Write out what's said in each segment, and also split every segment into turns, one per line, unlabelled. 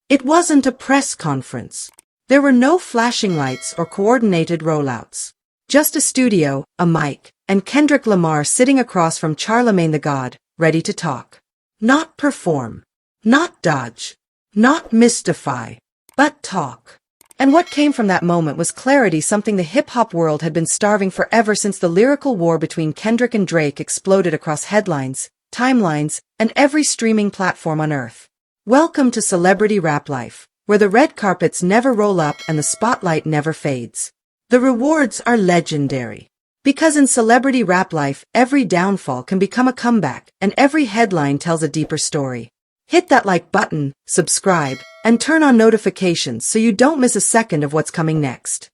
It wasn't a press conference. There were no flashing lights or coordinated rollouts. Just a studio, a mic, and Kendrick Lamar sitting across from Charlamagne Tha God, ready to talk. Not perform. Not dodge. Not mystify. But talk. And what came from that moment was clarity, something the hip-hop world had been starving for ever since the lyrical war between Kendrick and Drake exploded across headlines, timelines, and every streaming platform on earth. Welcome to celebrity rap life, where the red carpets never roll up and the spotlight never fades. The rewards are legendary. Because in celebrity rap life, every downfall can become a comeback, and every headline tells a deeper story. Hit that like button, subscribe, and turn on notifications so you don't miss a second of what's coming next.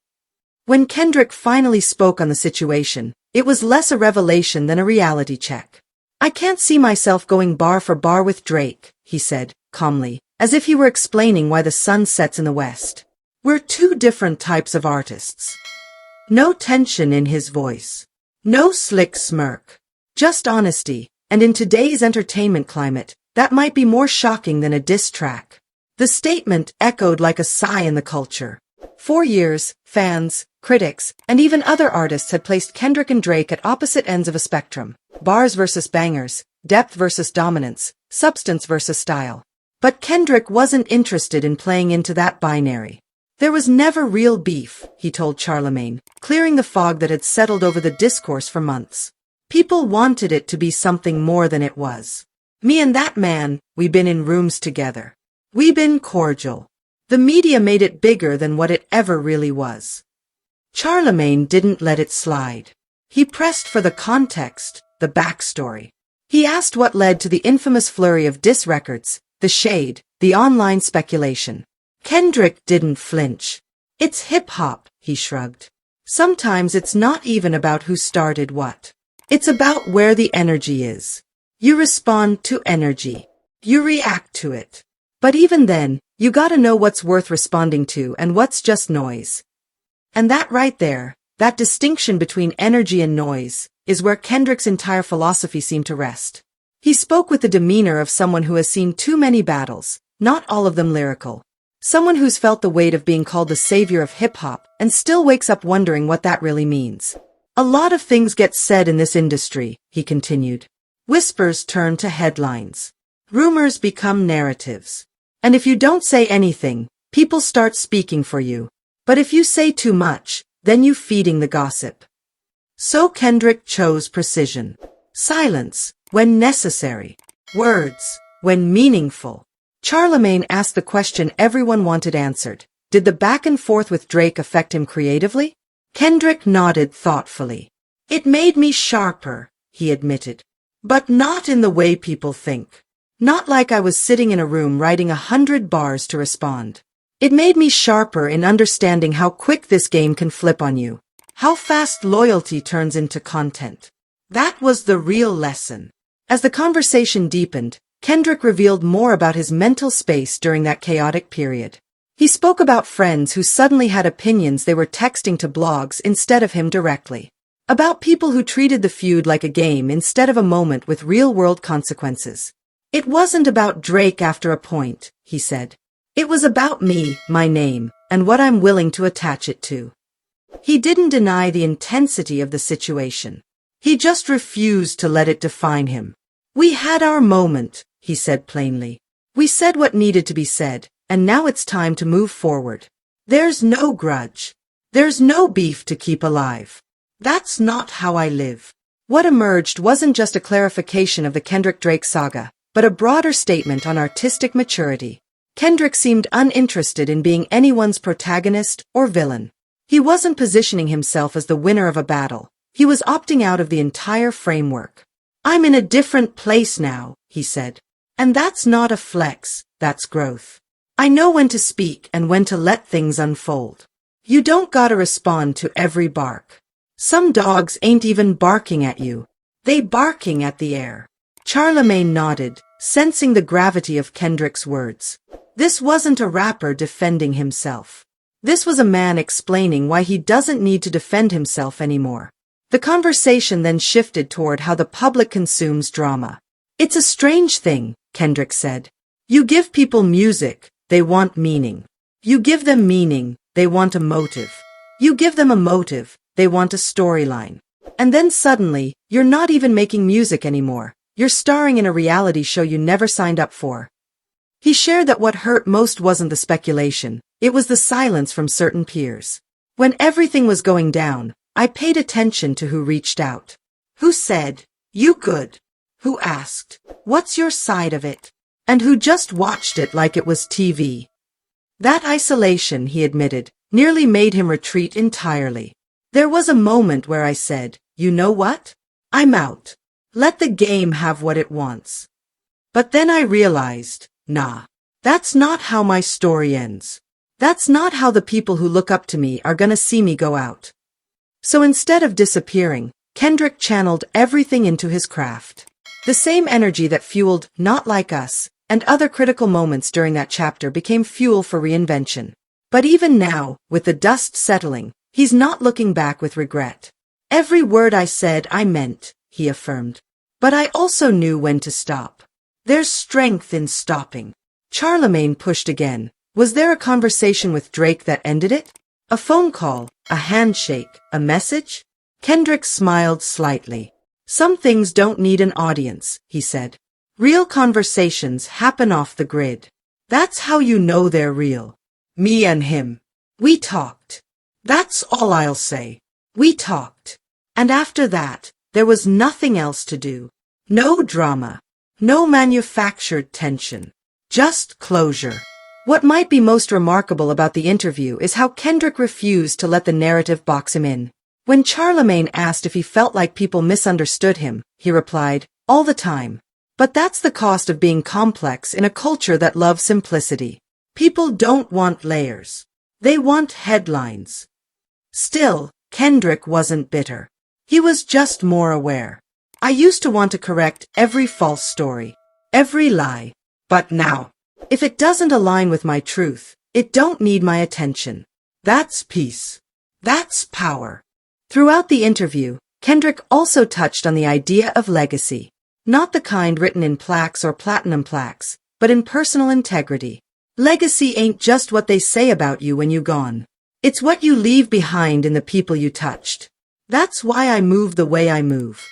When Kendrick finally spoke on the situation, it was less a revelation than a reality check. "I can't see myself going bar for bar with Drake," he said, calmly, as if he were explaining why the sun sets in the west. "We're two different types of artists." No tension in his voice. No slick smirk. Just honesty, and in today's entertainment climate, that might be more shocking than a diss track. The statement echoed like a sigh in the culture. For years, fans, critics, and even other artists had placed Kendrick and Drake at opposite ends of a spectrum. Bars versus bangers, depth versus dominance, substance versus style. But Kendrick wasn't interested in playing into that binary. There was never real beef, he told Charlamagne, clearing the fog that had settled over the discourse for months. People wanted it to be something more than it was. "Me and that man, we been in rooms together. We been cordial." The media made it bigger than what it ever really was. Charlamagne didn't let it slide. He pressed for the context, the backstory. He asked what led to the infamous flurry of diss records, the shade, the online speculation. Kendrick didn't flinch. "It's hip-hop," he shrugged. "Sometimes it's not even about who started what. It's about where the energy is. You respond to energy. You react to it. But even then, you gotta know what's worth responding to and what's just noise." And that right there, that distinction between energy and noise, is where Kendrick's entire philosophy seemed to rest. He spoke with the demeanor of someone who has seen too many battles, not all of them lyrical. Someone who's felt the weight of being called the savior of hip-hop and still wakes up wondering what that really means. "A lot of things get said in this industry," he continued. "Whispers turn to headlines. Rumors become narratives. And if you don't say anything, people start speaking for you. But if you say too much, then you feeding the gossip." So Kendrick chose precision. Silence, when necessary. Words, when meaningful. Charlamagne asked the question everyone wanted answered. Did the back and forth with Drake affect him creatively? Kendrick nodded thoughtfully. "It made me sharper," he admitted. "But not in the way people think. Not like I was sitting in a room writing 100 bars to respond. It made me sharper in understanding how quick this game can flip on you. How fast loyalty turns into content. That was the real lesson." As the conversation deepened, Kendrick revealed more about his mental space during that chaotic period. He spoke about friends who suddenly had opinions they were texting to blogs instead of him directly. About people who treated the feud like a game instead of a moment with real-world consequences. "It wasn't about Drake after a point," he said. "It was about me, my name, and what I'm willing to attach it to." He didn't deny the intensity of the situation. He just refused to let it define him. "We had our moment," he said plainly. "We said what needed to be said, and now it's time to move forward. There's no grudge. There's no beef to keep alive. That's not how I live." What emerged wasn't just a clarification of the Kendrick-Drake saga, but a broader statement on artistic maturity. Kendrick seemed uninterested in being anyone's protagonist or villain. He wasn't positioning himself as the winner of a battle. He was opting out of the entire framework. "I'm in a different place now," he said. "And that's not a flex, that's growth. I know when to speak and when to let things unfold. You don't gotta respond to every bark. Some dogs ain't even barking at you. They barking at the air." Charlamagne nodded, sensing the gravity of Kendrick's words. This wasn't a rapper defending himself. This was a man explaining why he doesn't need to defend himself anymore. The conversation then shifted toward how the public consumes drama. "It's a strange thing," Kendrick said. "You give people music, they want meaning. You give them meaning, they want a motive. You give them a motive, they want a storyline. And then suddenly, you're not even making music anymore. You're starring in a reality show you never signed up for. He shared that what hurt most wasn't the speculation, it was the silence from certain peers. When everything was going down, I paid attention to who reached out. Who said, "You good?" Who asked, "What's your side of it?" And who just watched it like it was TV. That isolation, he admitted, nearly made him retreat entirely. There was a moment where I said, "You know what? I'm out. Let the game have what it wants." But then I realized, nah, that's not how my story ends. That's not how the people who look up to me are gonna see me go out. So instead of disappearing, Kendrick channeled everything into his craft. The same energy that fueled Not Like Us and other critical moments during that chapter became fuel for reinvention. But even now, with the dust settling, he's not looking back with regret. Every word I said I meant, he affirmed. But I also knew when to stop. There's strength in stopping. Charlamagne pushed again. Was there a conversation with Drake that ended it? A phone call, a handshake, a message? Kendrick smiled slightly. Some things don't need an audience, he said. Real conversations happen off the grid. That's how you know they're real. Me and him. We talked. That's all I'll say. We talked. And after that, there was nothing else to do. No drama. No manufactured tension. Just closure. What might be most remarkable about the interview is how Kendrick refused to let the narrative box him in. When Charlamagne asked if he felt like people misunderstood him, he replied, "All the time." But that's the cost of being complex in a culture that loves simplicity. People don't want layers. They want headlines. Still, Kendrick wasn't bitter. He was just more aware. I used to want to correct every false story, every lie. But now, if it doesn't align with my truth, it don't need my attention. That's peace. That's power. Throughout the interview, Kendrick also touched on the idea of legacy. Not the kind written in plaques or platinum plaques, but in personal integrity. Legacy ain't just what they say about you when you're gone. It's what you leave behind in the people you touched. That's why I move the way I move.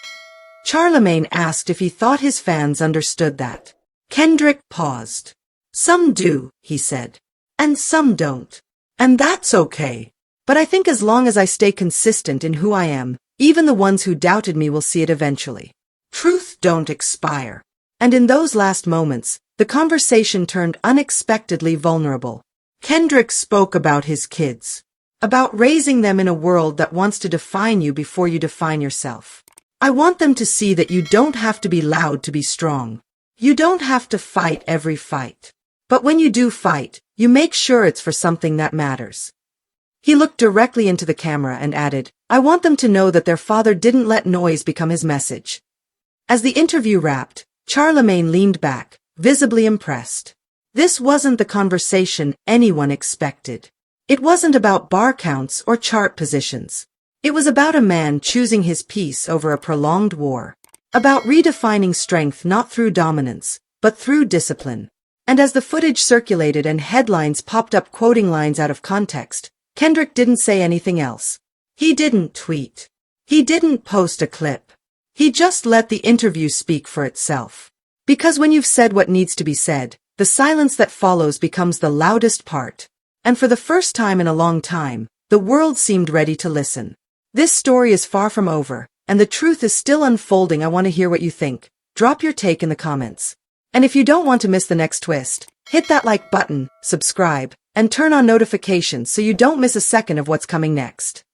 Charlamagne asked if he thought his fans understood that. Kendrick paused. Some do, he said. And some don't. And that's okay. But I think as long as I stay consistent in who I am, even the ones who doubted me will see it eventually. Truth don't expire. And in those last moments, the conversation turned unexpectedly vulnerable. Kendrick spoke about his kids. About raising them in a world that wants to define you before you define yourself. I want them to see that you don't have to be loud to be strong. You don't have to fight every fight. But when you do fight, you make sure it's for something that matters. He looked directly into the camera and added, I want them to know that their father didn't let noise become his message. As the interview wrapped, Charlamagne leaned back, visibly impressed. This wasn't the conversation anyone expected. It wasn't about bar counts or chart positions. It was about a man choosing his peace over a prolonged war. About redefining strength not through dominance, but through discipline. And as the footage circulated and headlines popped up quoting lines out of context, Kendrick didn't say anything else. He didn't tweet. He didn't post a clip. He just let the interview speak for itself. Because when you've said what needs to be said, the silence that follows becomes the loudest part. And for the first time in a long time, the world seemed ready to listen. This story is far from over, and the truth is still unfolding. I want to hear what you think. Drop your take in the comments. And if you don't want to miss the next twist, hit that like button, subscribe, and turn on notifications so you don't miss a second of what's coming next.